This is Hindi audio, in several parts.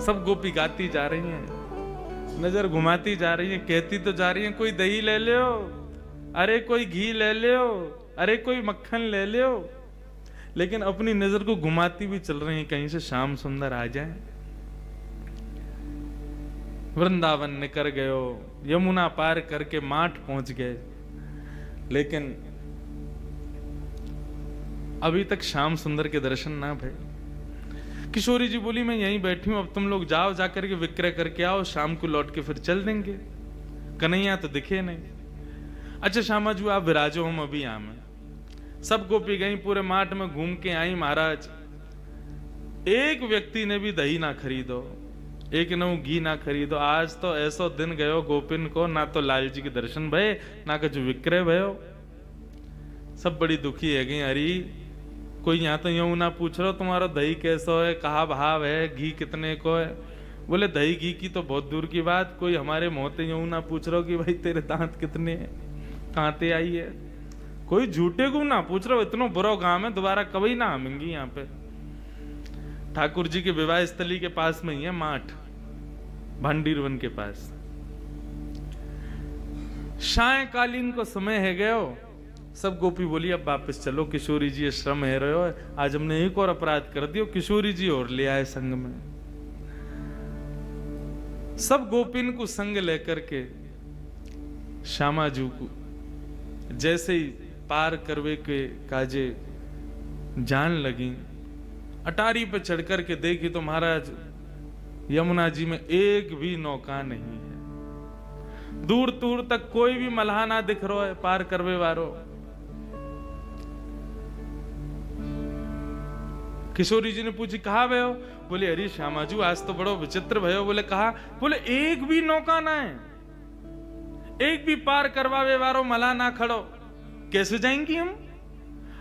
सब गोपी गाती जा रही हैं, नजर घुमाती जा रही हैं, कहती तो जा रही हैं कोई दही ले लो, अरे कोई घी ले लो, अरे कोई मक्खन ले लो, लेकिन अपनी नजर को घुमाती भी चल रही हैं कहीं से श्याम सुंदर आ जाए। वृंदावन निकल गयो, यमुना पार करके माठ पहुंच गए, लेकिन अभी तक श्याम सुंदर के दर्शन ना भय। किशोरी जी बोली मैं यहीं बैठी हूं, अब तुम लोग जाओ, जाकर के विक्रय करके आओ, शाम को लौट के फिर चल देंगे। कन्हैया तो दिखे नहीं। अच्छा श्यामा जी आप विराजो, हम अभी आमे। सब गोपी गई, पूरे माठ में घूम के आई। महाराज एक व्यक्ति ने भी दही ना खरीदो, एक नौ घी ना खरीदो। आज तो ऐसो दिन गयो गोपिन को, ना तो लाल जी के दर्शन भये, ना कुछ विक्रय भयो। सब बड़ी दुखी है गई। अरे कोई यहाँ तो यूं ना पूछ रहा तुम्हारा दही कैसो है, कहा भाव है, घी कितने को है। बोले दही घी की तो बहुत दूर की बात, कोई हमारे मोहते यूं ना पूछ रहा कि भाई तेरे दांत कितने हैं, कहाँ ते आई है। कोई झूठे को ना पूछ रहा, इतना बुरा गांव है, दोबारा कभी ना आमेंगी यहाँ पे। ठाकुर जी के विवाह स्थली के पास में ही है माठ, भांडीरवन के पास। सायकालीन को समय है गयो। सब गोपी बोली अब वापस चलो, किशोरी जी ये श्रम है रहे हो, आज हमने एक और अपराध कर दियो। किशोरी जी और ले आए संग में। सब गोपिन को संग लेकर के श्यामा जी को जैसे ही पार करवे के काजे जान लगी, अटारी पे चढ़ करके देखी तो महाराज यमुना जी में एक भी नौका नहीं है। दूर दूर तक कोई भी मल्हा ना दिख रहा है पार करवे वारो। किशोरी जी ने पूछी कहा भयो? बोले अरे श्यामा जी आज तो बड़ो विचित्र भयो। बोले कहा? बोले एक भी नौका ना है, एक भी पार करवावे वारो मला ना खड़ो, कैसे जाएंगी हम?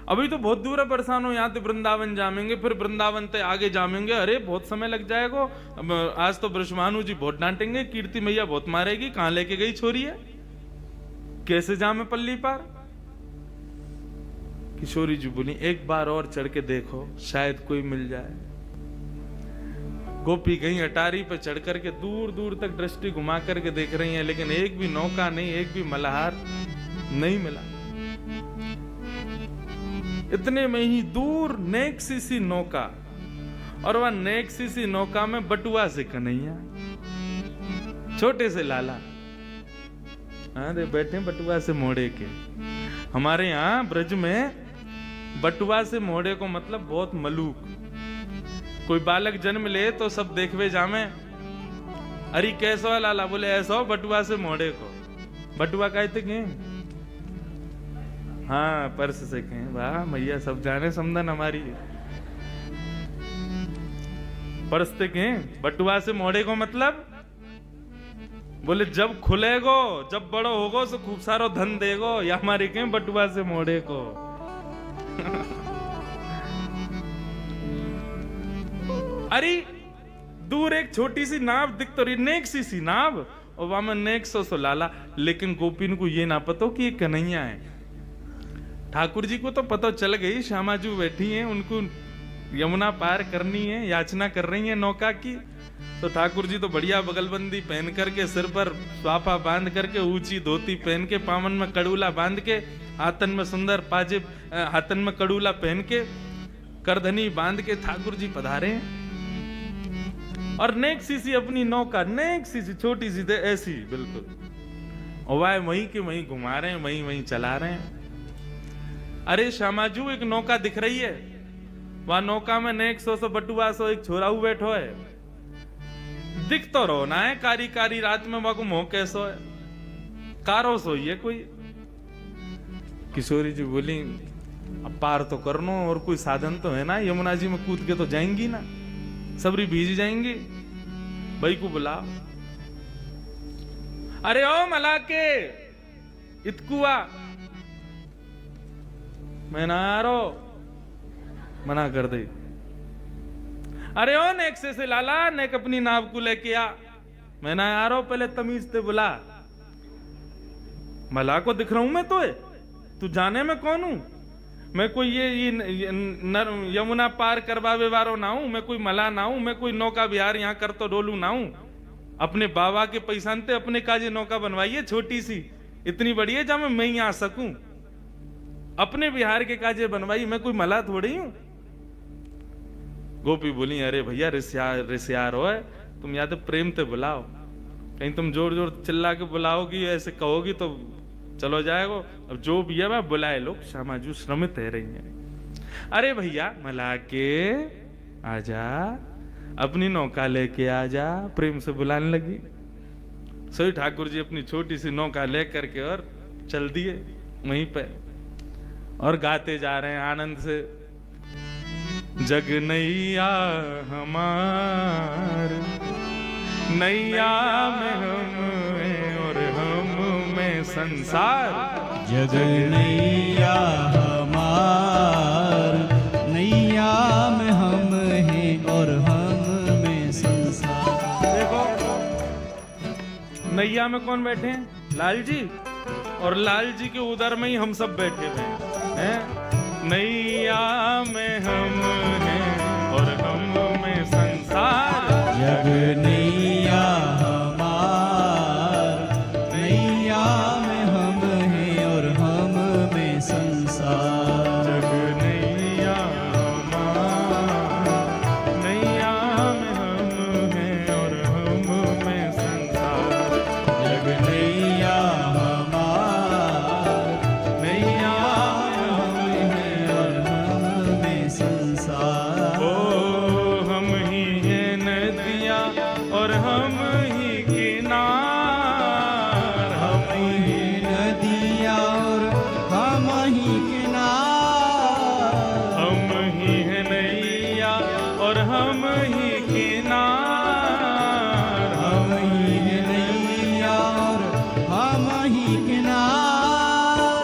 अभी तो बहुत दूर है, परेशान हो, यहाँ तो वृंदावन जामेंगे, फिर वृंदावन से आगे जामेंगे, अरे बहुत समय लग जाएगा। आज तो ब्रजभानु जी बहुत डांटेंगे, कीर्ति मैया बहुत मारेगी, कहां लेके गई छोरी है, कैसे जामे पल्ली पार? किशोरी जी बोली एक बार और चढ़ के देखो, शायद कोई मिल जाए। गोपी गई अटारी पे चढ़ करके दूर दूर तक दृष्टि घुमा करके देख रही हैं, लेकिन एक भी नौका नहीं, एक भी मल्हार नहीं मिला। इतने में ही दूर नेक सी नौका, और वह नेक सी नौका में बटुआ से कन्हैया, छोटे से लाला, अरे बैठे बटुआ से मोड़े के। हमारे यहाँ ब्रज में बटुआ से मोड़े को मतलब बहुत मलूक। कोई बालक जन्म ले तो सब देखवे जामे, अरे कैसा है लाला? बोले ऐसा हो बटुआ से मोड़े को। बटुआ कहते के? हाँ पर्स से कहें। वाह मैया सब जाने समझन हमारी। पर्स से कहें, बटुआ से मोड़े को मतलब? बोले जब खुलेगो, जब बड़ो होगो तो खूब सारो धन देगो, या हमारे कहें बटुआ से मोड़े को। अरे दूर एक छोटी सी नाव दिख तो रही, नेक सी नाव, और वहां में नेक सो लाला। लेकिन गोपिन को ये ना पता कि ये कन्हैया है। ठाकुर जी को तो पता चल गई, श्यामा जी बैठी हैं, उनको यमुना पार करनी है, याचना कर रही है नौका की। तो ठाकुर जी तो बढ़िया बगलबंदी पहन करके, सिर पर स्वापा बांध करके, ऊंची धोती पहन के, पावन में कड़ूला बांध के, हाथन में सुंदर पाजेब, हाथन में कड़ूला पहन के, करधनी बांध के ठाकुर जी पधारे। और नेक सी अपनी नौका, नेक सी छोटी सी ऐसी बिल्कुल, और वह वहीं के वहीं घुमा रहे हैं, वहीं वहीं चला रहे हैं। अरे श्यामाजू एक नौका दिख रही है, वह नौका में नेक सो बटुआ सो एक छोरा बैठो है। दिख तो रो ना है, कारी कारी रात में वह को मोह कैसो है, कारो सोई है कोई। किशोरी जी बोली अब पार तो करनो, और कोई साधन तो है ना, यमुना जी में कूद के तो जाएंगी ना, सबरी भीज जाएंगी। भाई को बुलाओ। अरे ओ मला के इतकुआ, मैं ना आ रो, मना कर दे। अरे ओ नेक से लाला, नेक अपनी नाव को लेके आ, मैं ना आ रहा हूं, पहले तमीज से बुला। मला को दिख रहा हूं मैं तो, तू जाने में कौन हूं? मैं कोई ये यमुना पार करवावे वारो ना हूं, मैं कोई मला ना हूं, मैं कोई नौका बिहार यहाँ कर तो डोलू ना हूं। अपने बाबा के पैसानते अपने काजे नौका बनवाइए छोटी सी, इतनी बड़ी है जहां मैं ही आ सकूं। अपने बिहार के काजे बनवाई, मैं कोई मला थोड़ी हूं। गोपी बोली अरे भैया रिश्यार हो है, तुम या तो प्रेम से बुलाओ, कहीं तुम जोर जोर चिल्ला के बुलाओगी ऐसे कहोगी तो चलो जाएगा। अब जो भी है वह बुलाए लोग, श्यामाजू श्रमित है रही है। अरे भैया मला के आजा, अपनी नौका लेके आजा, प्रेम से बुलाने लगी। सोई ठाकुर जी अपनी छोटी सी नौका लेकर के और चल दिए वहीं पे, और गाते जा रहे हैं आनंद से। जग नैया हमार, नैया में हम हैं और हम में संसार। जग नैया हमार, नैया में हम हैं और हम में संसार। देखो नैया में कौन बैठे हैं? लाल जी, और लाल जी के उधर में ही हम सब बैठे हुए हैं। नैया में हम हैं और हम में संसार। जग नैया हमार, नैया में हम हैं और हम में संसार। जग नैया हमार, नैया में हम हैं और हम में संसार। जग नैया हमार, नैया में हम हैं और हम में संसार। ओ हम ही हैं नदियाँ और हम ही किनार। हम ही नदिया और हम ही किनार। हम ही हैं नैया और हम ही किनार। हम ही नैया और हम ही किनार।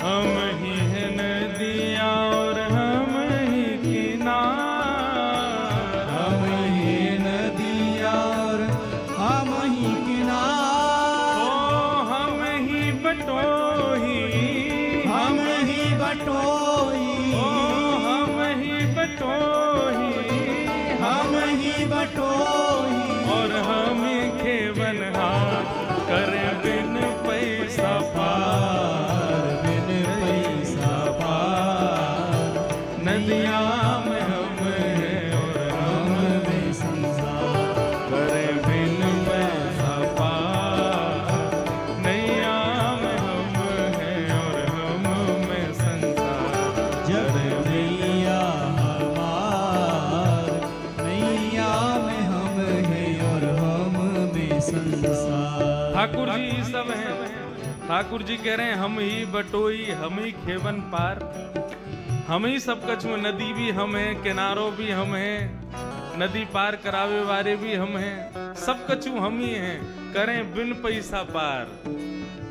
हम ही हैं नदियाँ और हम ही किनार। हम ही नदिया और हम ही किनार। ओ हम ही बटोही, हम ही बटोही। ओ हम ही बटोही, हम ही बटोही। और हम खेवनहार करे बिन पैसा पार। बिन पैसा पार। नदिया में हम हैं और हम में संसार। करे बिन पैसा पार। नैया में हम हैं और हम में संसार। जग नैया हमार, नैया में हम हैं और हम में संसार। ठाकुर जी सब हैं। ठाकुर जी कह रहे हैं हम ही बटोई, हम ही खेवन पार, हम ही सब कछु। नदी भी हम हैं, किनारों भी हम हैं, नदी पार करावे वाले भी हम हैं, सब कछु हम ही हैं। करें बिन पैसा पार।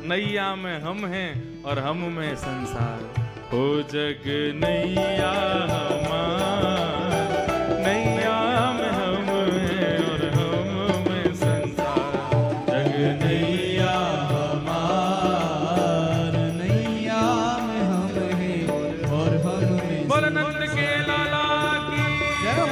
नैया में हम हैं और हम में संसार। हो जग नैया हमार, नैया में हम हैं और हम में संसार। जग नैया हमार, नैया में हम हैं और हम में बोल नंद के लाला की जय हो।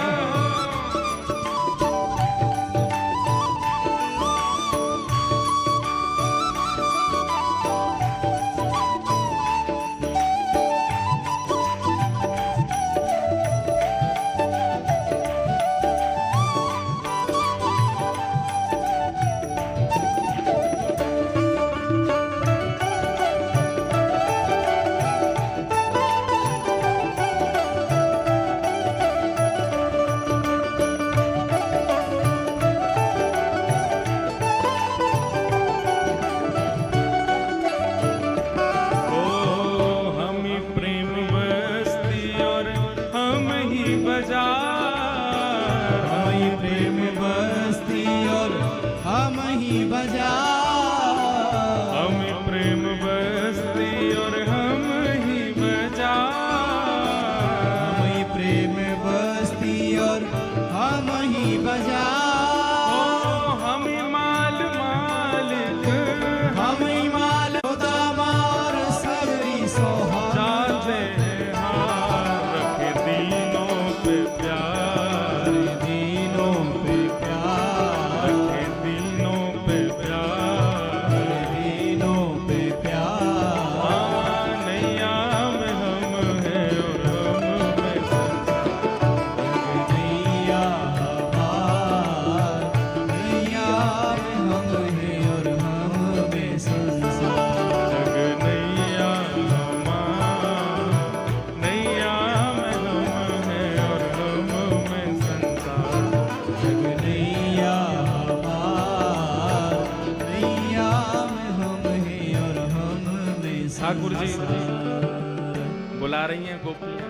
जी बुला रही हैं गोपियां,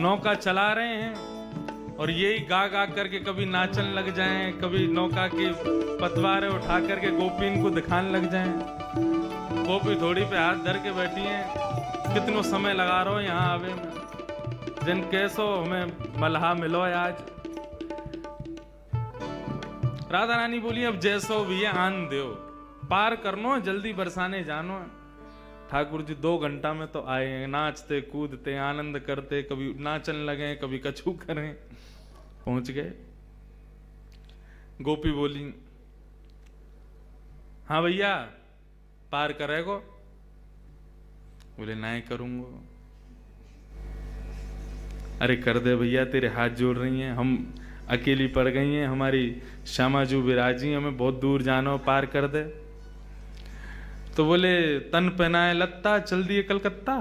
नौका चला रहे हैं और यही गा गा करके कभी नाचन लग जाएं, कभी नौका के पतवारे उठा करके गोपी इनको दिखाने लग जाएं। गोपी थोड़ी पे हाथ धर के बैठी हैं, कितनो समय लगा रहो यहाँ आवे में, जिन कैसो हमें मल्हा मिलो आज। राधा रानी बोली अब जैसो भी है आन दो, पार करनो जल्दी बरसाने जानो। ठाकुर जी 2 घंटा में तो आए हैं, नाचते कूदते आनंद करते, कभी नाचन लगे कभी कछू करें, पहुंच गए। गोपी बोली हाँ भैया पार करेगो? बोले नहीं करूंगा। अरे कर दे भैया, तेरे हाथ जोड़ रही हैं, हम अकेली पड़ गई हैं, हमारी श्यामाजू विराजी, हमें बहुत दूर जाना, पार कर दे। तो बोले तन पहनाए लत्ता चल दिए कलकत्ता,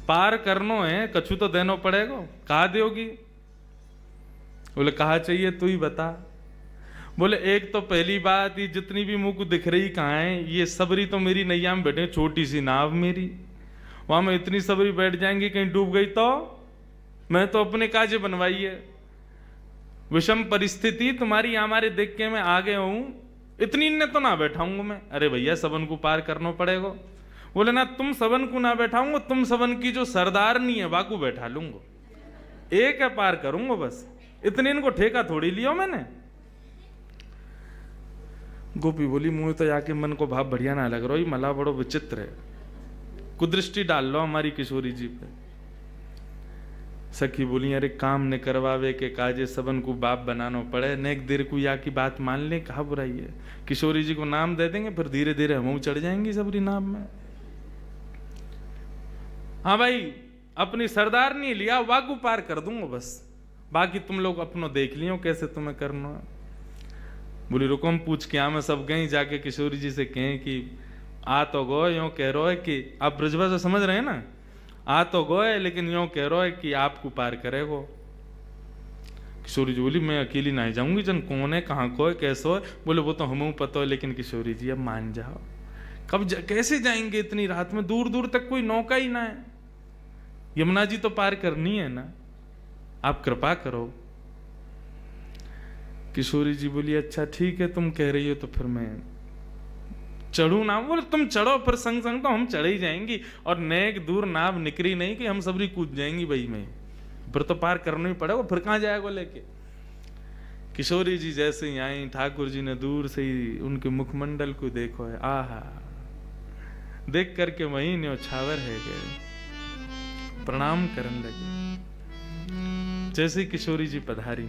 पार करनो है कछु तो देनो पड़ेगा, कहा दोगी? बोले कहा चाहिए तू ही बता। बोले एक तो पहली बात, ये जितनी भी मुंह को दिख रही कहाँ है, ये सबरी तो मेरी नैया में बैठे, छोटी सी नाव मेरी, वहां में इतनी सबरी बैठ जाएंगी कहीं डूब गई तो? मैं तो अपने काजे बनवाई है, विषम परिस्थिति तुम्हारी हमारे देख के मैं आ गया हूं, इतनी ने तो ना बैठाऊंगा मैं। अरे भैया सबन को पार करना पड़ेगा। बोले ना तुम सबन को ना बैठाऊंगा, तुम सबन की जो सरदारनी है वाकू बैठा लूंगा, एक है पार करूंगा बस, इतने इनको ठेका थोड़ी लियो मैंने। गोपी बोली मुंह तो जाके मन को भाव बढ़िया ना लग रहा, ये मला बड़ो विचित्र है, कुदृष्टि डाल लो हमारी किशोरी जी पे। सखी बोली अरे काम ने करवावे के काजे सबन को बाप बनाना पड़े, नेक देर को या की बात मान ले, कहा बुराई है। किशोरी जी को नाम दे देंगे, फिर धीरे धीरे हम चढ़ जाएंगे सबरी नाम में। हाँ भाई अपनी सरदार नहीं लिया, वाकू पार कर दूंगा बस, बाकी तुम लोग अपनो देख लियो कैसे तुम्हें करना है। बोली रुको हम पूछ के मैं सब गई जाके किशोरी जी से कहें कि आ तो गो यूं कह रहा है कि आप ब्रजभाषा समझ रहे हैं ना, आ तो गोए लेकिन यूं कह रहा है कि आपको पार करेगो। किशोरी जी बोली मैं अकेली नहीं जाऊंगी, जन कौन है कहाँ को है कैसो है। बोले वो तो हमें पता है, लेकिन किशोरी जी अब मान जाओ, कब कैसे जाएंगे इतनी रात में, दूर दूर तक कोई नौका ही ना है, यमुना जी तो पार करनी है ना, आप कृपा करो। किशोरी जी बोली अच्छा ठीक है तुम कह रही हो तो फिर मैं चढ़ू ना। बोले तुम चढ़ो फिर संग संग तो हम चढ़ ही जाएंगी, और नेक दूर नाव निकरी नहीं कि हम सबरी कूद जाएंगी भाई में, फिर तो पार करना ही पड़ेगा, फिर कहां जाएगा लेके। किशोरी जी जैसे ही आई, ठाकुर जी ने दूर से ही उनके मुखमंडल को देखो है, आहा देख करके वही न्योछावर है गए, प्रणाम करने लगे। जैसे ही किशोरी जी पधारी,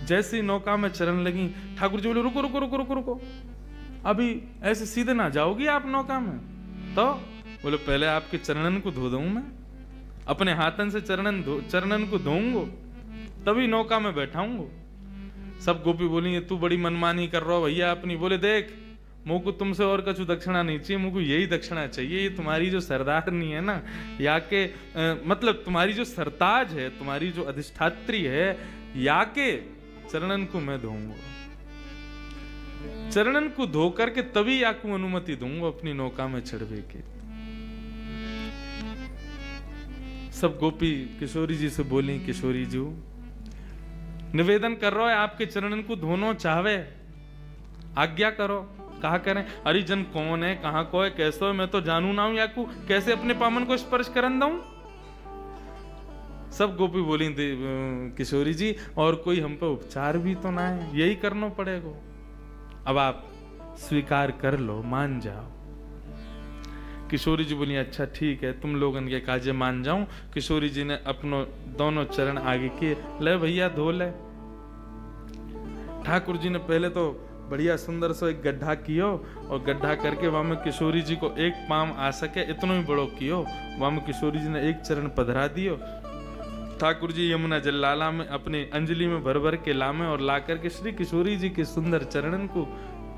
जैसे नौका में चरण लगी, ठाकुर जी बोले रुको रुको रुको रुको रुको, अभी ऐसे सीधे ना जाओगी आप नौका में। तो बोले पहले आपके चरणन को धो दूं मैं, अपने हाथन से चरणन को धोऊंगा तभी नौका में बैठाऊंगा। सब गोपी बोली ये तू बड़ी मनमानी कर रहा हो भैया अपनी। बोले देख मुझ को तुमसे और कछु दक्षिणा नहीं चाहिए, मुझको यही दक्षिणा चाहिए, ये तुम्हारी जो सरदारनी है ना, या के मतलब तुम्हारी जो सरताज है, तुम्हारी जो अधिष्ठात्री है, या के चरणन को मैं धोऊंगा, चरणन को धो करके तभी आपको अनुमति दूंगा अपनी नौका में चढ़वे के। सब गोपी किशोरी जी से बोली किशोरी जी निवेदन कर रहा है आपके चरणन को धोनो चाहवे, आज्ञा करो, कहा करें। अरे जन कौन है कहां को है कैसो है मैं तो जानू ना हूं, या को कैसे अपने पामन को स्पर्श करन दूं। सब गोपी बोली किशोरी जी और कोई हम पे उपचार भी तो ना है, यही करना पड़ेगा, अब आप स्वीकार कर लो, मान जाओ। किशोरी जी बोली अच्छा ठीक है तुम लोगन के काजे मान जाऊं। किशोरी जी ने अपनो दोनों चरण आगे किए, ले भैया धो ले। ठाकुर जी ने पहले तो बढ़िया सुंदर सा एक गड्ढा कियो, और गड्ढा करके वहां में किशोरी जी को एक पाम आ सके इतना ही बड़ो कियो, वहां में किशोरी जी ने एक चरण पधरा दियो। ठाकुर जी यमुना जल लाला में अपनी अंजलि में भर भर के लामे और ला करके श्री किशोरी जी के सुंदर चरणन को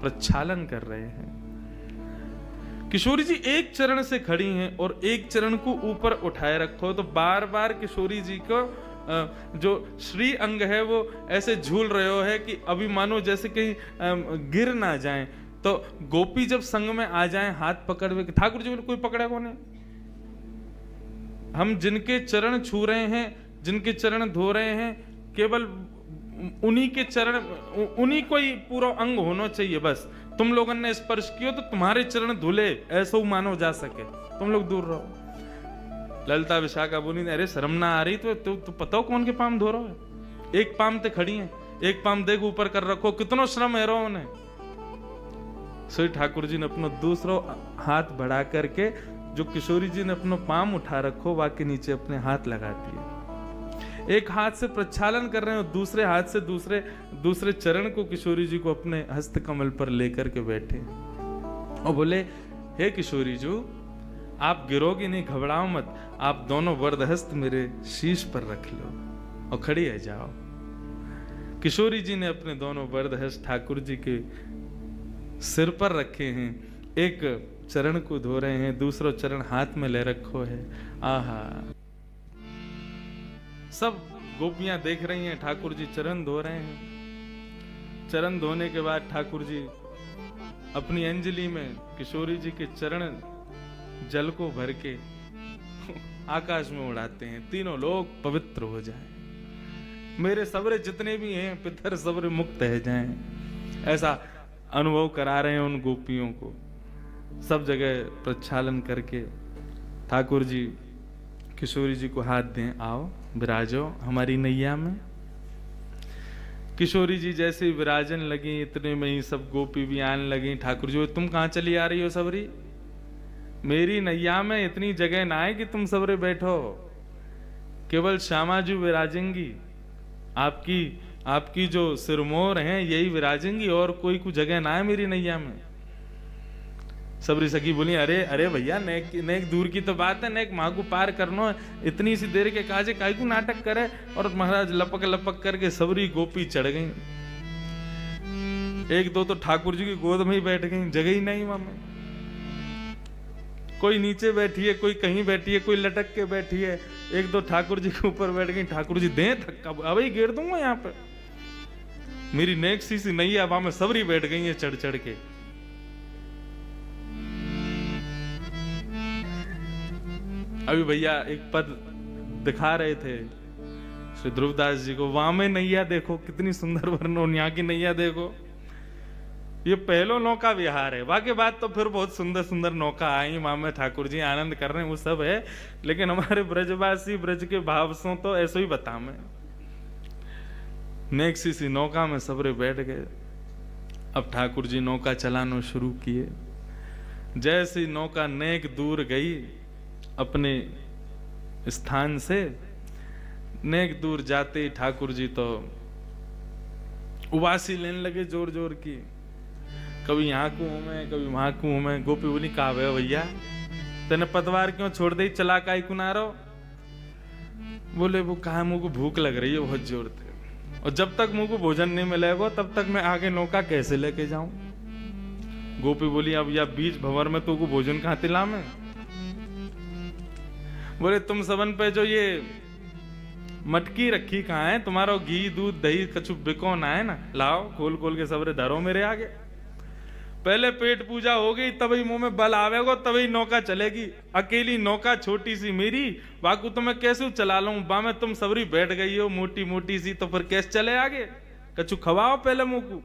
प्रक्षालन कर रहे हैं। किशोरी जी एक चरण से खड़ी हैं और एक चरण को ऊपर उठाए रखो, तो बार बार किशोरी जी को जो श्री अंग है वो ऐसे झूल रहे हो है कि अभी मानो जैसे कहीं गिर ना जाएं। तो तो गोपी जब संग में आ जाएं हाथ पकड़ हुए, ठाकुर जी बोले कोई पकड़ा कौन है? हम जिनके चरण छू रहे हैं, जिनके चरण धो रहे हैं, केवल उन्हीं के चरण, उन्हीं को ही पूरा अंग होना चाहिए। बस तुम लोगों ने स्पर्श किया तो तुम्हारे चरण धुले ऐसा मानो जा सके, तुम लोग दूर रहो। ललिता विशाखा बोली अरे शर्म ना आ रही तो पता हो कौन के पाम धो रहा है? एक पाम ते खड़ी है, एक पाम देख ऊपर कर रखो, कितनो श्रम है रो उन्हें। सो ठाकुर जी ने अपना दूसरा हाथ बढ़ा करके जो किशोरी जी ने अपना पाम उठा रखो वाके नीचे अपने हाथ लगा दिए। एक हाथ से प्रक्षालन कर रहे हैं और दूसरे हाथ से दूसरे चरण को किशोरी जी को अपने हस्त कमल पर लेकर के बैठे और बोले हे किशोरी जी, आप गिरोगी नहीं, घबराओ मत, आप दोनों वरद हस्त मेरे शीश पर रख लो और खड़ी है जाओ। किशोरी जी ने अपने दोनों वरद हस्त ठाकुर जी के सिर पर रखे हैं, एक चरण को धो रहे हैं, दूसरा चरण हाथ में ले रखो है। आहा, सब गोपियां देख रही हैं, ठाकुर जी चरण धो रहे हैं। चरण धोने के बाद ठाकुर जी अपनी अंजलि में किशोरी जी के चरण जल को भर के आकाश में उड़ाते हैं, तीनों लोग पवित्र हो जाएं, मेरे सबरे जितने भी हैं पितर सबरे मुक्त रह जाएं। ऐसा अनुभव करा रहे हैं उन गोपियों को। सब जगह प्रक्षालन करके ठाकुर जी किशोरी जी को हाथ दें, आओ विराजो हमारी नैया में। किशोरी जी जैसे ही विराजन लगी, इतने में ही सब गोपी भी आने लगी। ठाकुर जी तुम कहाँ चली आ रही हो सबरी? मेरी नैया में इतनी जगह ना है कि तुम सबरे बैठो, केवल श्यामा जी विराजेंगी, आपकी जो सिरमोर हैं यही विराजेंगी, और कोई कुछ जगह ना है मेरी नैया में। सबरी सखी बोली अरे भैया, नेक दूर की तो बात है, नेक माँ को पार करनो है, इतनी सी देर के काजे काई को नाटक करे। और महाराज लपक लपक करके सबरी गोपी चढ़ गई। एक दो तो ठाकुर जी की गोद में ही बैठ गई, जगह ही नहीं वहां में। कोई नीचे बैठी है, कोई कहीं बैठी है, कोई लटक के बैठी है, एक दो ठाकुर जी के ऊपर बैठ गई। ठाकुर जी दे थक्का, अब ही गिर दूंगा यहाँ पे। मेरी नेक सी नैया वहां में सबरी बैठ गई है चढ़ चढ़ के। अभी भैया एक पद दिखा रहे थे श्री ध्रुवदास जी को, वहां में नैया देखो कितनी सुंदर वर्णन, यहाँ की नैया देखो, ये पहलो नौका विहार है। वाके बाद तो फिर बहुत सुंदर सुंदर नौका आई, वहां में ठाकुर जी आनंद कर रहे हैं, वो सब है। लेकिन हमारे ब्रजवासी ब्रज के भाव सो तो ऐसो ही बता मैं। नेक सी नौका में सबरे बैठ गए। अब ठाकुर जी नौका चलाना शुरू किए। जैसी नौका नेक दूर गई अपने स्थान से, नेक दूर जाते ही ठाकुर जी तो उबासी लेने लगे जोर जोर की। कभी यहाँ को हूं मैं, कभी वहां को हूं मैं। गोपी बोली कहा भैया तेने पतवार क्यों छोड़ दी, चला काई कुनारो? बोले वो कहा मुंह को भूख लग रही है बहुत जोर से, और जब तक मुंह को भोजन नहीं मिलेगा तब तक मैं आगे नौका कैसे लेके जाऊं। गोपी बोली अब या बीच भंवर में तो को भोजन कहां तिला में? बोले तुम सबन पे जो ये मटकी रखी कहाँ है, तुम्हारा घी दूध दही कछु बिको ना है ना, लाओ खोल खोल के सबरे धरो मेरे आगे। पहले पेट पूजा हो गई, तभी मुंह में बल आवेगा, तभी नौका चलेगी। अकेली नौका छोटी सी मेरी, बाकू तो मैं कैसे चला लूं, बा में तुम सबरी बैठ गई हो मोटी मोटी सी, तो फिर कैसे चले आगे? कछु खवाओ पहले मुंह को।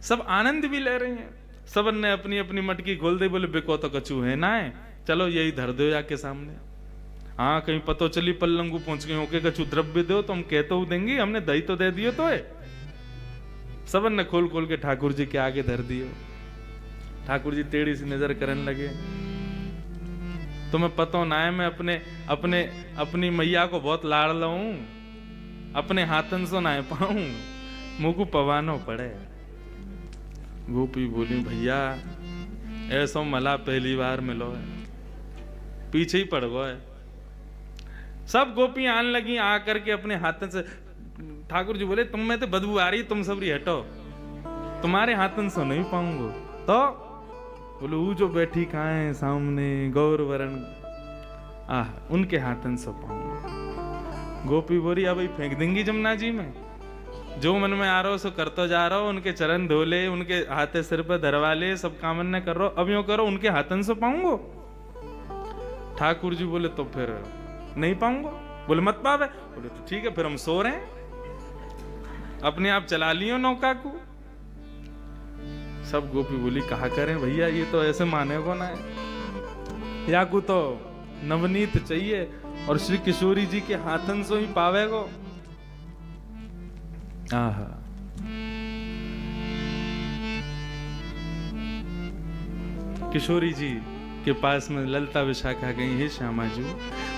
सब आनंद भी ले रहे हैं, सबन ने अपनी अपनी मटकी खोल दी। बोले बिको तो कछु है ना है, चलो यही धर दो जाके सामने। हाँ कहीं पतो चली पल्लंगू पहुंच गए होके कछु द्रव्य दो तो हम कहते हो देंगे, हमने दही तो दे दियो तो है। सबन ने खोल खोल के ठाकुर जी के आगे धर दियो। ठाकुर जी टेढ़ी सी नजर करने लगे। तुम्हें पतो ना है मैं अपनी मैया को बहुत लाड़ लूं, अपने हाथन से ना पाऊं, मुंह को पवानो पड़े। गोपी बोली भैया ऐसा मला पहली बार मिलो है, पीछे ही पड़ गए। सब गोपी आने लगी आकर के अपने हाथन से। ठाकुर जी बोले तुम में तो बदबू आ रही, तुम सबरी हटो, तुम्हारे हाथन से नहीं पाऊंगा। तो बोले वो जो बैठी कहाँ है सामने गौर वरण, उनके हाथन से पाऊंगा। गोपी बोली अब फेंक देंगी जमुना जी में। जो मन में आ रहा हो सो करते जा रहा हो, उनके चरण धो ले, उनके हाथे सिर पर धरवा ले, सब कामन न कर रहा हो, अब यूं करो उनके हाथन से पाऊंगो। ठाकुर जी बोले तो फिर नहीं पाऊंगा। बोले मत पावे। बोले तो ठीक है फिर हम सो रहे हैं, अपने आप चला लियो नौका को। सब गोपी बोली कहा करें भैया, ये तो ऐसे माने को ना है, या को तो नवनीत चाहिए और श्री किशोरी जी के हाथन से ही पावेगो। आहा, किशोरी जी के पास में ललता विशाखा गई, हे श्यामा जी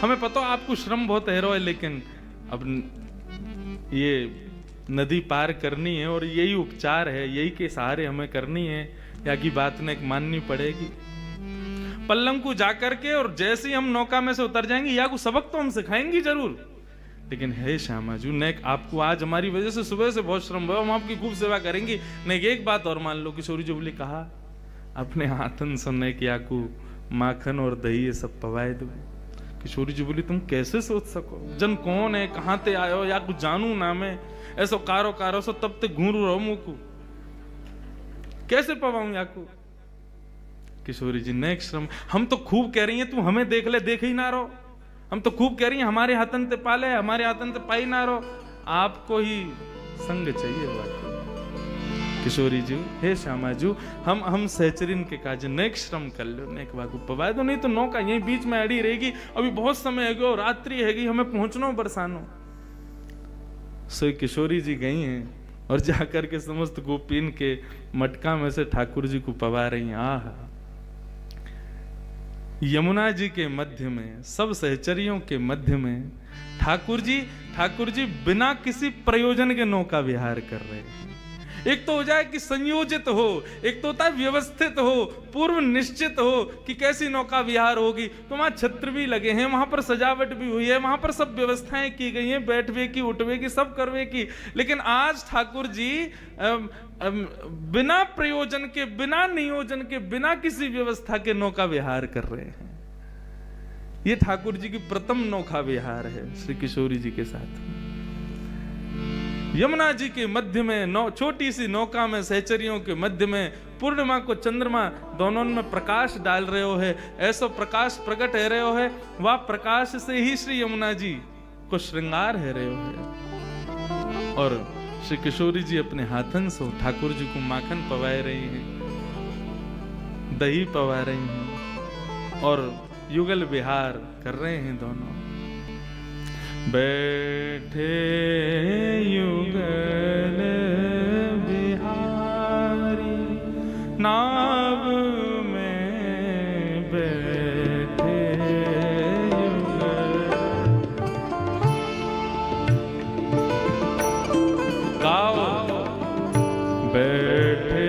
हमें पता आपको श्रम बहुत है, लेकिन अब ये नदी पार करनी है और यही उपचार है, यही के सहारे हमें करनी है, या की बात ने माननी पड़ेगी। पल्लम को जाकर के और जैसे ही हम नौका में से उतर जाएंगे, या को सबक तो हम सिखाएंगी जरूर, लेकिन हे श्यामा जी नेक आपको आज हमारी वजह से सुबह से बहुत श्रम हुआ, हम आपकी खूब सेवा करेंगी। नेक एक बात और मान लो, किशोरी जी बोली कहा अपने हाथन सुनने की आकू माखन और दही ये सब पवाए दो। किशोरी जी बोली तुम कैसे सोच सको, जन कौन है, कहां ते आयो, या कुछ जानू ना मैं, ऐसो कारो कारो सो तब ते घूरू रहो मुकू, कैसे पवाऊं याकू। किशोरी जी नेक श्रम, हम तो खूब कह रही हैं तू हमें देख ले, देख ही ना रहो, हम तो खूब कह रही हैं हमारे हाथन ते पाले, हमारे हाथन ते पाई ना रहो, आपको ही संग चाहिए बाकी। किशोरी जी हे श्यामा जी हम सहचरिन के काज नेक श्रम कर लो, नेक बागू पवाए दो, नहीं तो नौका यहीं बीच में अड़ी रहेगी, अभी बहुत समय है, रात्रि हैगी, हमें पहुंचना बरसानो। सो किशोरी जी गई हैं और जाकर के समस्त गोपीन के मटका में से ठाकुर जी को पवा रही हैं। आहा, यमुना जी के मध्य में, सब सहचरियों के मध्य में ठाकुर जी बिना किसी प्रयोजन के नौका विहार कर रहे हैं। एक तो हो जाए कि संयोजित हो, एक तो होता है व्यवस्थित हो, पूर्व निश्चित हो कि कैसी नौका विहार होगी, तो वहां छत्र भी लगे हैं, वहां पर सजावट भी हुई है, वहां पर सब व्यवस्थाएं की गई हैं, बैठवे की, उठवे की, सब करवे की। लेकिन आज ठाकुर जी बिना प्रयोजन के, बिना नियोजन के, बिना किसी व्यवस्था के नौका विहार कर रहे हैं। ये ठाकुर जी की प्रथम नौका विहार है श्री किशोरी जी के साथ। यमुना जी के मध्य में छोटी सी नौका में, सहचरियों के मध्य में, पूर्णिमा को चंद्रमा दोनों में प्रकाश डाल रहे हो है, ऐसा प्रकाश प्रकट है रहे हो है, वह प्रकाश से ही श्री यमुना जी को श्रृंगार है रहे हो है। और श्री किशोरी जी अपने हाथन से ठाकुर जी को माखन पवाए रही हैं, दही पवा रही हैं और युगल विहार कर रहे हैं दोनों। बैठे युगल बिहारी नाव में बैठे युगल। गाओ बैठे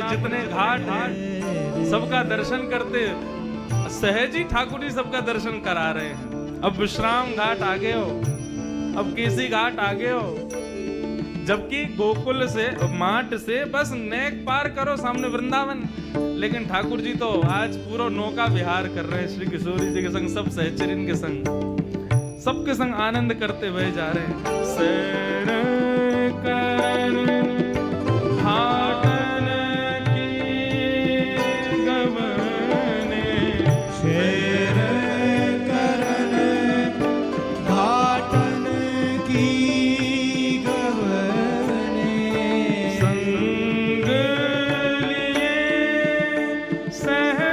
जितने घाट हैं सबका दर्शन करते, सहज ही ठाकुर जी सबका दर्शन करा रहे हैं। अब विश्राम घाट आगे हो, अब केसी घाट आगे हो, जबकि गोकुल से, माट से बस नेक पार करो सामने वृंदावन। लेकिन ठाकुर जी तो आज पूरा नौका विहार कर रहे हैं श्री किशोरी जी के संग, सब सहचरिन के संग, सबके संग आनंद करते हुए जा रहे हैं। संग लिए सह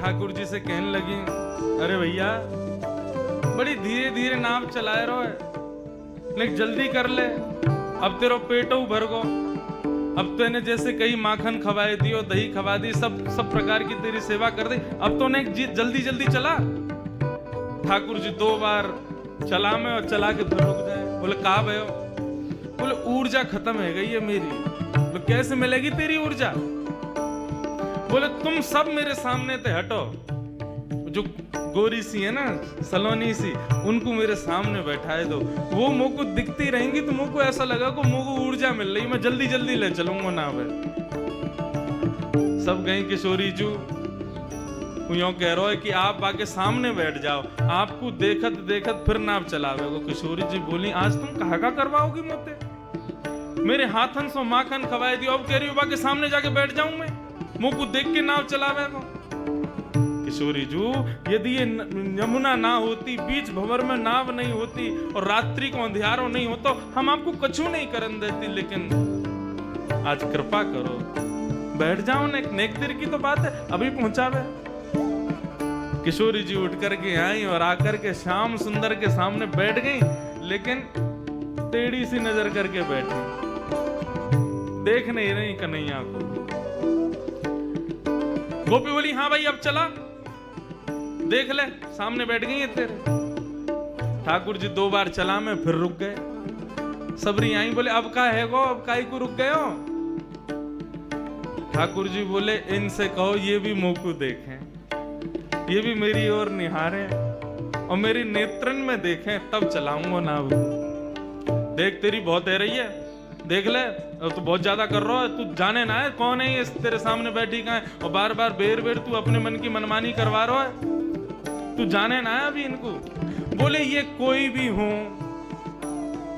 ठाकुर जी से कहने लगी, अरे भैया बड़ी धीरे धीरे नाव चलाए रहो है, लेकिन जल्दी कर ले, अब तेरो पेटो भर गो, अब तो इन्हें जैसे कई माखन खवाए दियो, दही खवा दी, सब प्रकार की तेरी सेवा कर दी, अब तो उन्हें जल्दी जल्दी चला। ठाकुर जी 2 बार चला में और चला के फिर रुक जाए। बोले कहा भयो? बोले ऊर्जा खत्म है गई है मेरी। बोले कैसे मिलेगी तेरी ऊर्जा? बोले तुम सब मेरे सामने ते हटो, जो गोरी सी है ना, सलोनी सी, उनको मेरे सामने बैठाए दो, वो मुझको दिखती रहेंगी तो मुझको ऐसा लगा कि मुझको ऊर्जा मिल रही, मैं जल्दी जल्दी ले चलूंगा नाव। सब गए किशोरी जू यूं कह रहा है कि आप आके सामने बैठ जाओ, आपको देखत देखत फिर नाव चलावे। वो किशोरी जी बोली, आज तुम कहा का करवाओगी मुझे? मेरे हाथन सो माखन खवाए दियो, अब कह रही हो के सामने जाके बैठ जाऊं मैं, मुंह को देख के नाव चलावे को। किशोरी जू, यदि ये यमुना ना होती, बीच भंवर में नाव नहीं होती और रात्रि को अंधियारो नहीं होता, हम आपको कछु नहीं करन देती, लेकिन आज कृपा करो बैठ जाओ ना, नेक देर की तो बात है, अभी पहुंचावे। किशोरी जी उठ करके आई और आकर के श्याम सुंदर के सामने बैठ गई, लेकिन टेढ़ी सी नजर करके बैठी, देख नहीं रही कन्हैया को। गोपी बोली, हाँ भाई अब चला, देख ले, सामने बैठ गई है तेरे। ठाकुर जी 2 बार चला में फिर रुक गए। सबरी आई, बोले अब का है गो, अब काई को रुक गए हो? ठाकुर जी बोले, इनसे कहो ये भी मुंह को देखें, ये भी मेरी ओर निहारें और मेरी नेत्रन में देखें, तब चलाऊंगा नाव। देख तेरी बहुत है रही है, देख ले, अब तो बहुत ज्यादा कर रहा है, तू जाने ना है कौन है ये तेरे सामने बैठी का है, और बार बार बेर बेर तू अपने मन की मनमानी करवा रहा है, तू जाने ना है अभी इनको। बोले ये कोई भी हो,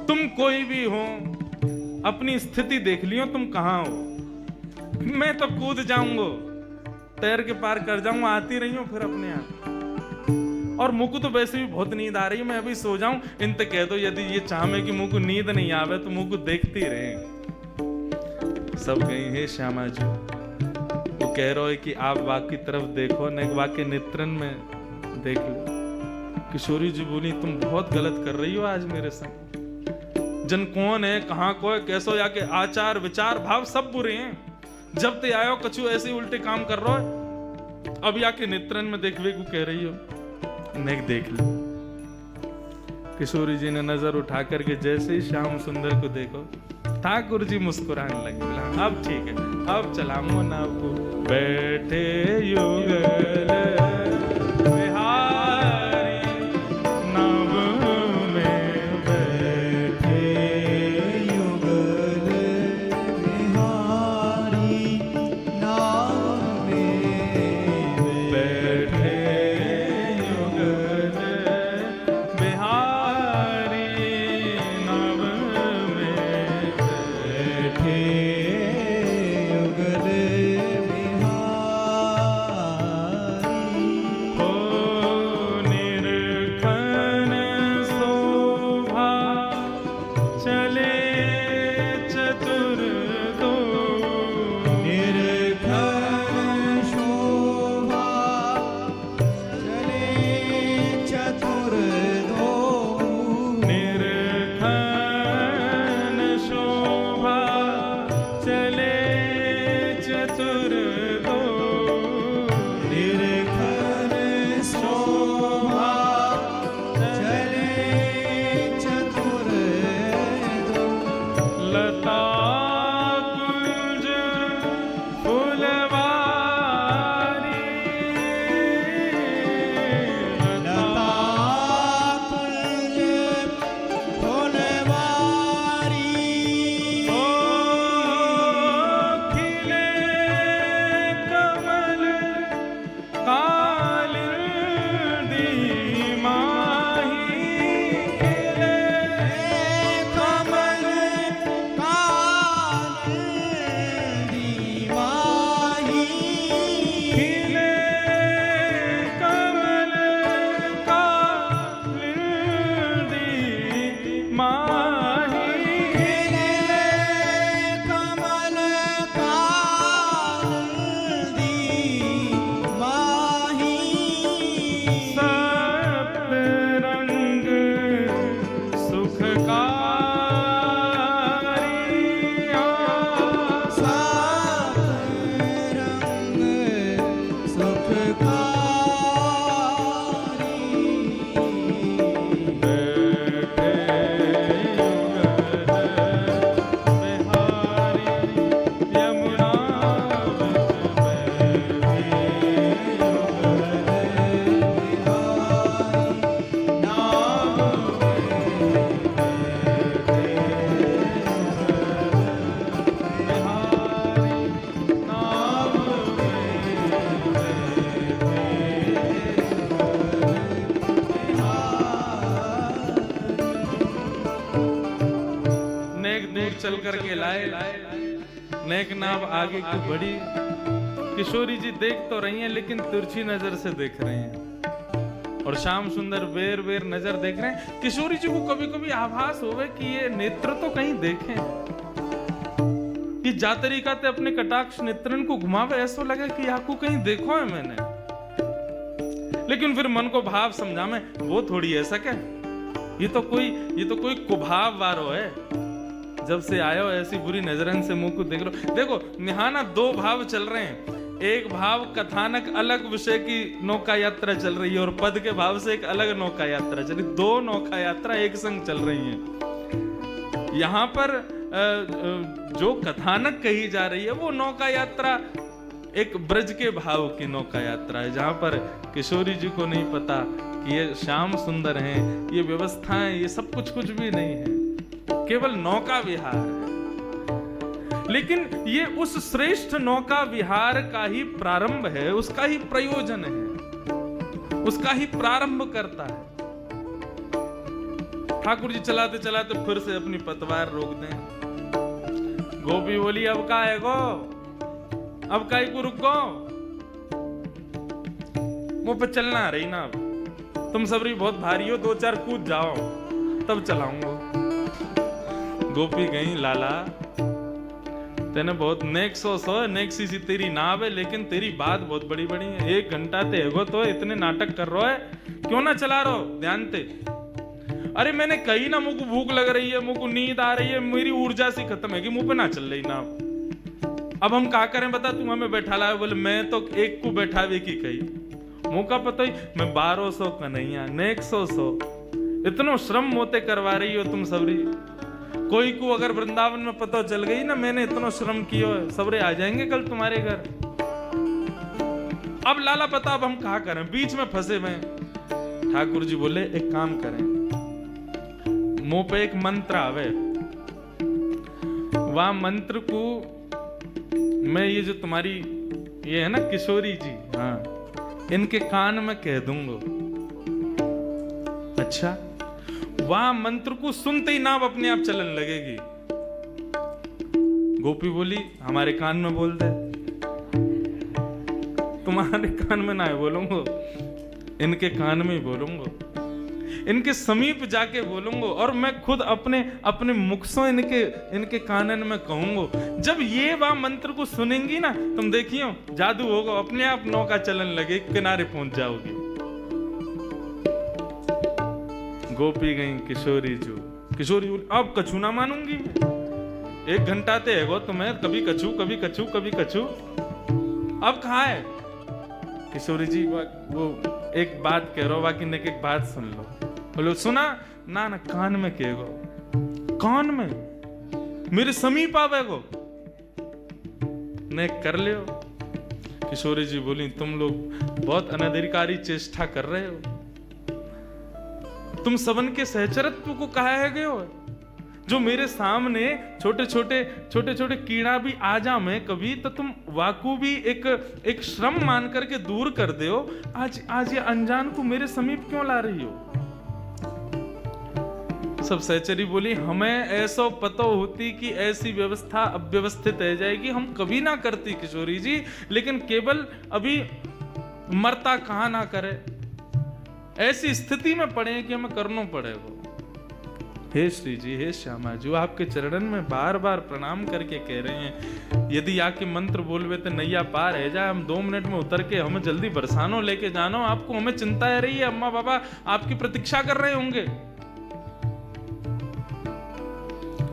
तुम कोई भी हो, अपनी स्थिति देख लियो, तुम कहां हो, मैं तो कूद जाऊंगा, तैर के पार कर जाऊंगा, आती रही हूं फिर अपने आप। और मुझको तो वैसे भी बहुत नींद आ रही है, मैं अभी सो जाऊं, इनते कह दो यदि ये चाहे कि मुझको नींद नहीं आवे तो मुझको देखती रहे। सब गई है श्यामा जी, वो कह रहा है कि आप वाक की तरफ देखो, न वाक के नेत्रन में देख लो। किशोरी जी बोली, तुम बहुत गलत कर रही हो आज मेरे संग। जन कौन है, कहां को है, कैसो, या के आचार विचार भाव सब बुरे हैं, जब ते आयो कछु ऐसे उल्टे काम कर रहा है, अब या के नेत्रन में देखवे को कह रही हो, नेक देख लो। किशोरी जी ने नजर उठा करके जैसे ही श्याम सुंदर को देखो, ठाकुर जी मुस्कुराने लगे, अब ठीक है, अब चलाऊंगा नाव को। बैठे युगल बिहारी नाव में, बैठे युगल बिहारी नाव में, बैठे युगल बिहारी नाव में, बैठे युगल बिहारी। ओ निरखन शोभा चले चतुर दो, निर्घन शोभा चले चतुर दो, निरखन शोभा चले चतुर दो, निर्घन शोभा चले चतुर दो, लता कुंज फुलवारी, लता कुंज फुलवारी। ओ खिले करके लाए। नेक नाव आगे की बढ़ी। किशोरी जी देख तो रही हैं लेकिन तिरछी नजर से देख रहे हैं और श्याम सुंदर बेर बेर नजर देख रहे हैं। किशोरी जी को कभी कभी आभास होवे कि ये नेत्र तो कहीं देखें, कि जा तरीका ते अपने कटाक्ष नेत्रन को घुमावे, ऐसा लगे कि आपको कहीं देखो है मैंने। लेकिन फिर मन को भाव समझा में वो थोड़ी ऐसा क्या, ये तो कोई कुभाव वारो है। जब से आयो ऐसी बुरी नजरन से मुंह को देख लो। देखो निहाना दो भाव चल रहे हैं। एक भाव कथानक अलग विषय की नौका यात्रा चल रही है और पद के भाव से एक अलग नौका यात्रा चल रही। दो नौका यात्रा एक संग चल रही है। यहाँ पर जो कथानक कही जा रही है वो नौका यात्रा एक ब्रज के भाव की नौका यात्रा है, जहां पर किशोरी जी को नहीं पता कि ये श्याम सुंदर हैं, ये व्यवस्थाएं, ये सब कुछ भी नहीं है, केवल नौका विहार है। लेकिन ये उस श्रेष्ठ नौका विहार का ही प्रारंभ है, उसका ही प्रयोजन है, उसका ही प्रारंभ करता है। ठाकुर जी चलाते चलाते फिर से अपनी पतवार रोक दें। गोपी बोली अब का है गो, अब काई को रुको, मुंह पे चलना आ रही ना, अब तुम सबरी बहुत भारी हो, 2-4 कूद जाओ तब चलाऊंगा। गोपी गई लाला तेने बहुत नेक नेक सी तेरी नाव है, लेकिन तेरी बात बहुत बड़ी बड़ी है। 1 घंटा ते एगो तो इतने नाटक कर रहा है, क्यों ना चला रहो ध्यान ते। अरे मैंने कही ना मुझको भूख लग रही है, मुझको नींद आ रही है, मेरी ऊर्जा सी खत्म है कि मुंह पे ना चल रही ना। अब हम क्या करें बता, तू हमें बैठा ला। बोले मैं तो एक को बैठावे की कही, मुंह का पता ही मैं 1200 कन्हैया नेक 100 इतनो श्रम मोते करवा रही हो तुम सबरी। कोई को अगर वृंदावन में पता चल गई ना मैंने इतना श्रम किया है, सबरे आ जाएंगे कल तुम्हारे घर। अब लाला पता अब हम कहा करें, बीच में फंसे हुए। ठाकुर जी बोले एक काम करें, मुंह पे एक मंत्र आवे, वह मंत्र को मैं ये जो तुम्हारी ये है ना किशोरी जी, हाँ इनके कान में कह दूंगा। अच्छा, वह मंत्र को सुनते ही नाव अपने आप चलन लगेगी। गोपी बोली हमारे कान में बोल दे। तुम्हारे कान में ना बोलूंगा, इनके कान में ही बोलूंगा, इनके समीप जाके बोलूंगा और मैं खुद अपने मुख से इनके कानन में कहूंगा। जब ये वह मंत्र को सुनेंगी ना तुम देखियो जादू होगा, अपने आप नौका चलन लगे, किनारे पहुंच जाओगी। गोपी गई किशोरी बोली अब कछु ना मानूंगी मैं, 1 घंटा ते है तुम्हें, कभी कछु कभी कछु कभी कछु, अब कहा है। किशोरी जी वो एक बात कह रहा, बाकी ने एक बात सुन लो। बोलो सुना ना ना कान में कहेगो, कान में मेरे समीप आवेगो, ने कर लियो। किशोरी जी बोली तुम लोग बहुत अनधिकारी चेष्टा कर रहे हो, तुम सबन के सहचरत्व को कहा है गए हो। जो मेरे सामने छोटे छोटे कीड़ा भी आ जा मैं कभी, तो तुम वाकू भी एक श्रम मान करके दूर कर दे हो। आज ये अनजान को मेरे समीप क्यों ला रही हो। सब सहचरी बोली हमें ऐसा पता होती कि ऐसी व्यवस्था अव्यवस्थित रह जाएगी, हम कभी ना करती किशोरी जी, लेकिन केवल अभी मरता कहां ना करे, ऐसी स्थिति में पड़े कि हमें करना पड़ेगा। हे श्री जी, हे श्यामा जी, आपके चरणन में बार बार प्रणाम करके कह रहे हैं, यदि आके मंत्र बोलवे तो नैया पार है जाए, हम 2 मिनट में उतर के हमें जल्दी बरसानो लेके जानो, आपको हमें चिंता है रही है, अम्मा बाबा आपकी प्रतीक्षा कर रहे होंगे।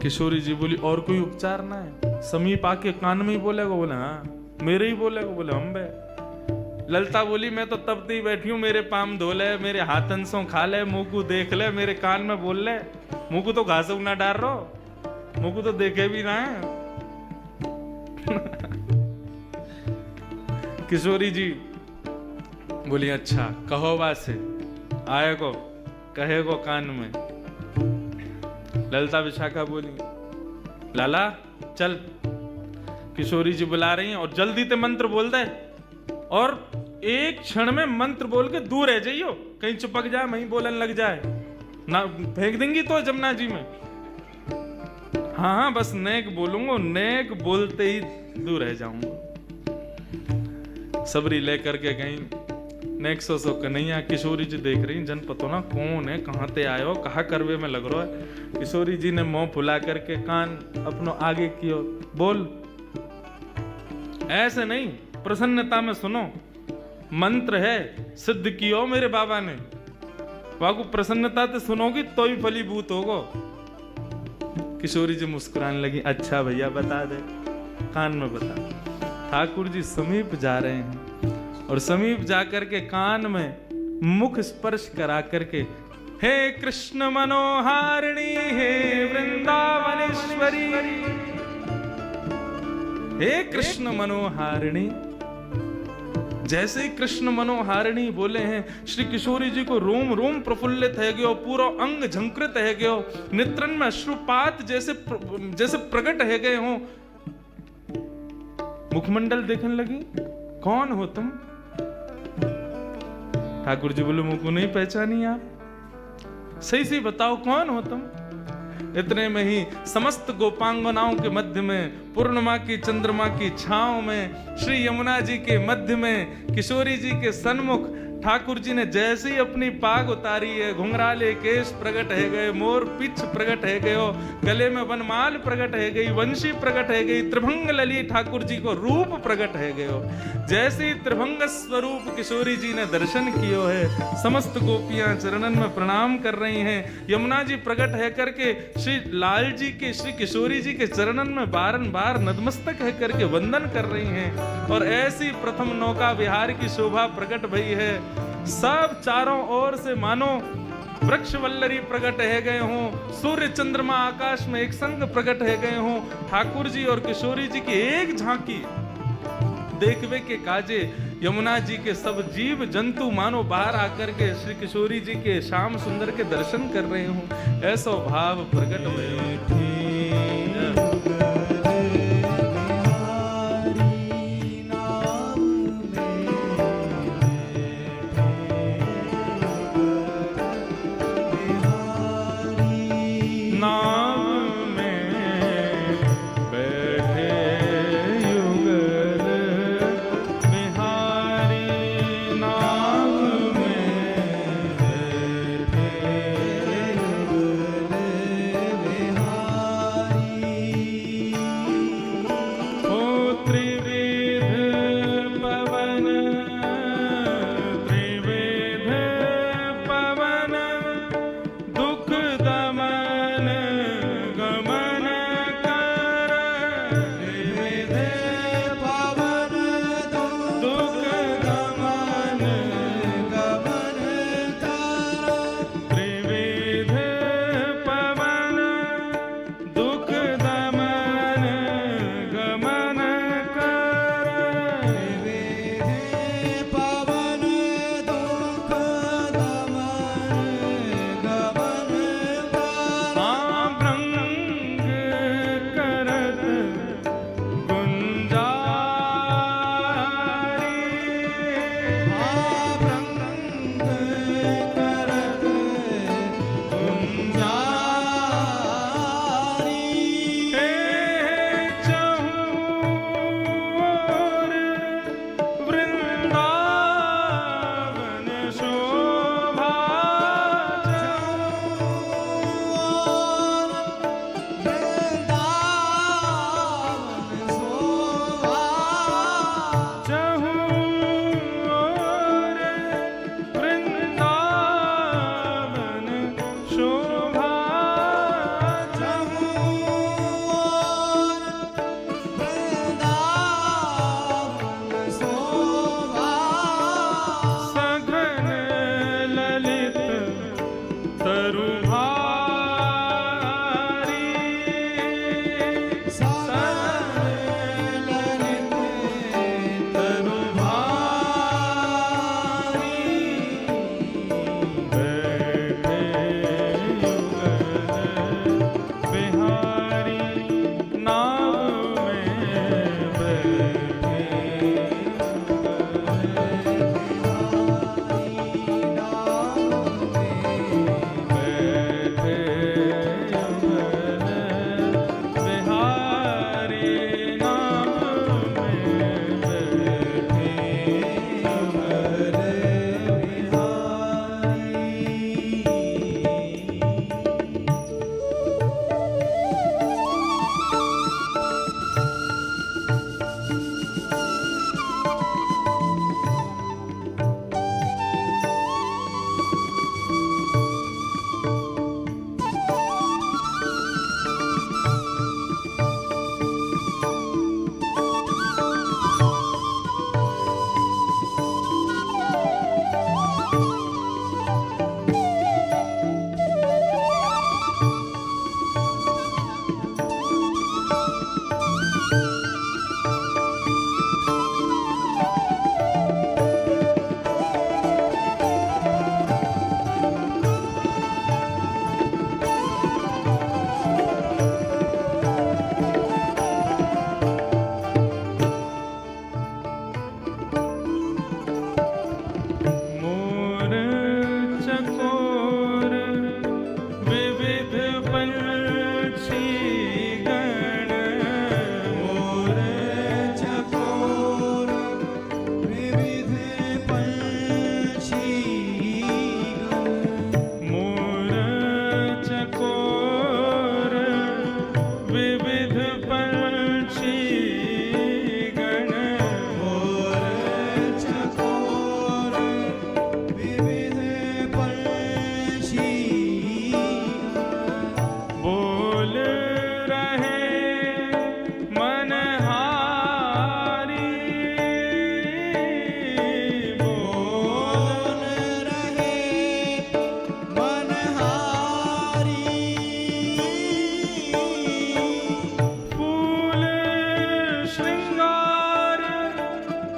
किशोरी जी बोली और कोई उपचार ना है, समीप आके कान में ही बोलेगा। बोले हाँ मेरे ही बोलेगा। बोले हम बे। ललता बोली मैं तो तब ही बैठी हूँ, मेरे पाम धो ले, मेरे हाथन सो खा ले, मुंह को देख ले, मेरे कान में बोल ले। मुंह को तो घास ना डाल रो, मुंह को तो देखे भी ना है। किशोरी जी बोली अच्छा कहो बात से आए को कहे को कान में। ललता विशाखा बोली लाला चल, किशोरी जी बुला रही हैं और जल्दी ते मंत्र बोल दे, और एक क्षण में मंत्र बोल के दूर रह जाइयो, कहीं चिपक जाए वहीं बोलन लग जाए ना, फेंक देंगी तो जमुना जी में। हाँ हाँ बस नेक बोलूंगा, नेक बोलते ही दूर रह जाऊंगा। सबरी लेकर के गई नेक सो कन्हैया। किशोरी जी देख रही जन पतो ना कौन है, कहाँ ते आयो, कहा करवे में लग रहा है। किशोरी जी ने मुंह फुला करके कान अपनो आगे कियो, बोल। ऐसे नहीं, प्रसन्नता में सुनो, मंत्र है, सिद्ध कियो मेरे बाबा ने। वाकु प्रसन्नता से सुनोगी तो ही फलीभूत होगो। किशोरी जी मुस्कुराने लगी, अच्छा भैया बता दे, कान में बता। ठाकुर जी समीप जा रहे हैं और समीप जाकर के कान में मुख स्पर्श करा करके, हे कृष्ण मनोहारिणी, हे वृंदावनेश्वरी, हे कृष्ण मनोहारिणी। जैसे ही कृष्ण मनोहारिणी बोले हैं, श्री किशोरी जी को रोम रोम प्रफुल्लित है गयो, पूरा अंग झंकृत है गयो, नेत्रन में अश्रुपात जैसे प्रकट है गए हो। मुखमंडल देखने लगी, कौन हो तुम? ठाकुर जी बोले, मुझको नहीं पहचानी आप, सही से बताओ कौन हो तुम? इतने में ही समस्त गोपांगनाओं के मध्य में, पूर्णिमा की चंद्रमा की छांव में, श्री यमुना जी के मध्य में, किशोरी जी के सन्मुख ठाकुर जी ने जैसे ही अपनी पाग उतारी है, घुंघराले केश प्रकट है गए, मोर पिछ प्रकट है गयो, गले में वनमाल प्रकट है गई, वंशी प्रकट है गई, त्रिभंग लली ठाकुर जी को रूप प्रकट है गयो। जैसे ही त्रिभंग स्वरूप किशोरी जी ने दर्शन कियो है, समस्त गोपियां चरणन में प्रणाम कर रही हैं। यमुना जी प्रकट है करके श्री लाल जी के, श्री किशोरी जी के चरणन में बारंबार नतमस्तक है करके वंदन कर रही हैं। और ऐसी प्रथम नौका विहार की शोभा प्रकट भई है। सब चारों ओर से मानो वृक्ष वल्लरी प्रकट है गए हों, सूर्य चंद्रमा आकाश में एक संग प्रकट है गए हों। ठाकुर जी और किशोरी जी की एक झांकी देखवे के काजे यमुना जी के सब जीव जंतु मानो बाहर आकर के श्री किशोरी जी के श्याम सुंदर के दर्शन कर रहे हों, ऐसा भाव प्रकट हुए।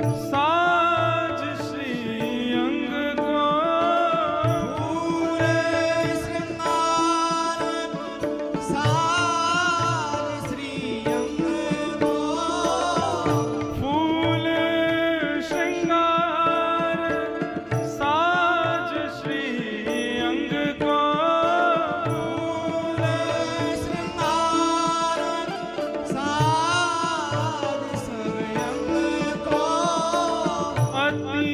साज श्री अंग को फूल श्रृंगार साज श्री अंग को फूल श्रृंगार साज श्री अंग को फूल श्रृंगार साज सब अंग को अति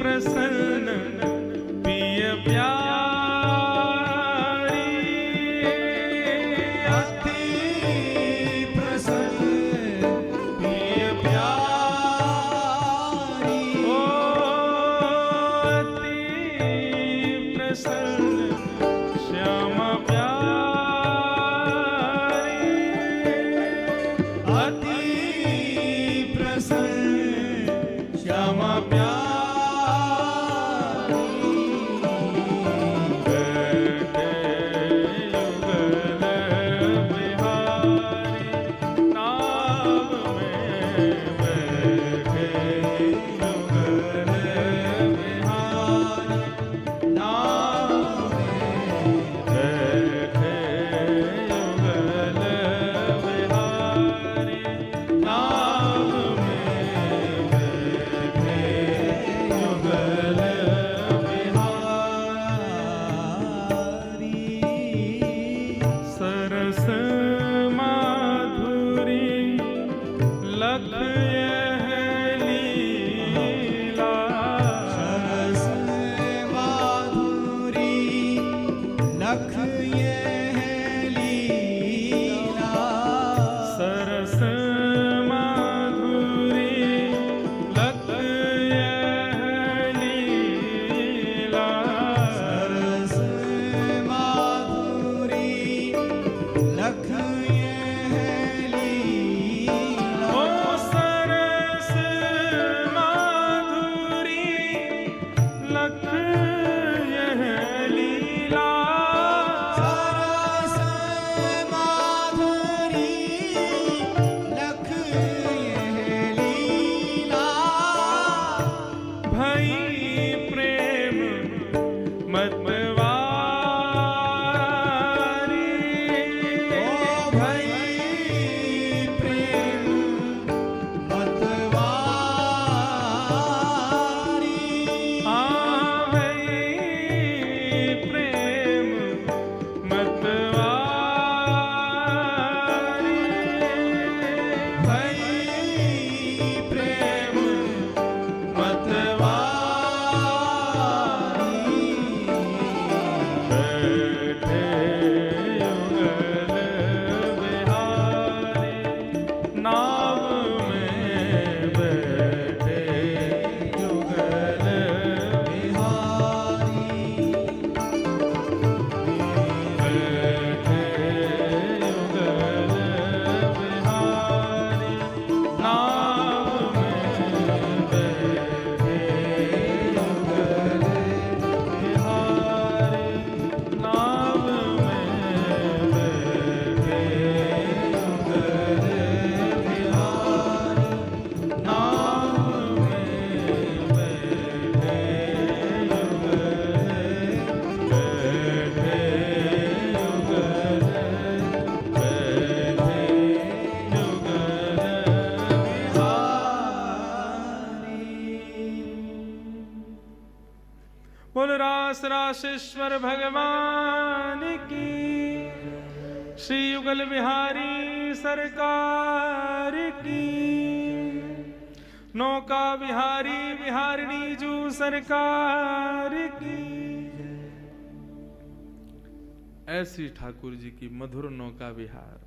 प्रसन्न पिय प्यारी अति प्रसन्न प्रिय प्यारी ओ अति प्रसन्न श्याम प्यारी अति प्रसन्न श्याम प्यारी सरस माधुरी लख यह लीला सरस माधुरी लख यह लीला सरस माधुरी लख यह लीला सरस माधुरी लख यह लीला ओ सरस माधुरी लख यह लीला सरस माधुरी लख यह लीला भई प्रेम मतवारी ओ भई प्रेम मतवारी आ भई प्रेम मतवारी भई प्रेम मतवारी बैठे युगल बिहारी नाव में बैठे युगल बिहारी बैठे युगल बिहारी नाव में बैठे युगल बिहारी नाव में बैठे युगल बिहारी नाव में बैठे बोल रास रासेश्वर भगवान की श्री युगल बिहारी सरकार की नौका बिहारी बिहारिणी जू सरकार की। ऐसी ठाकुर जी की मधुर नौका विहार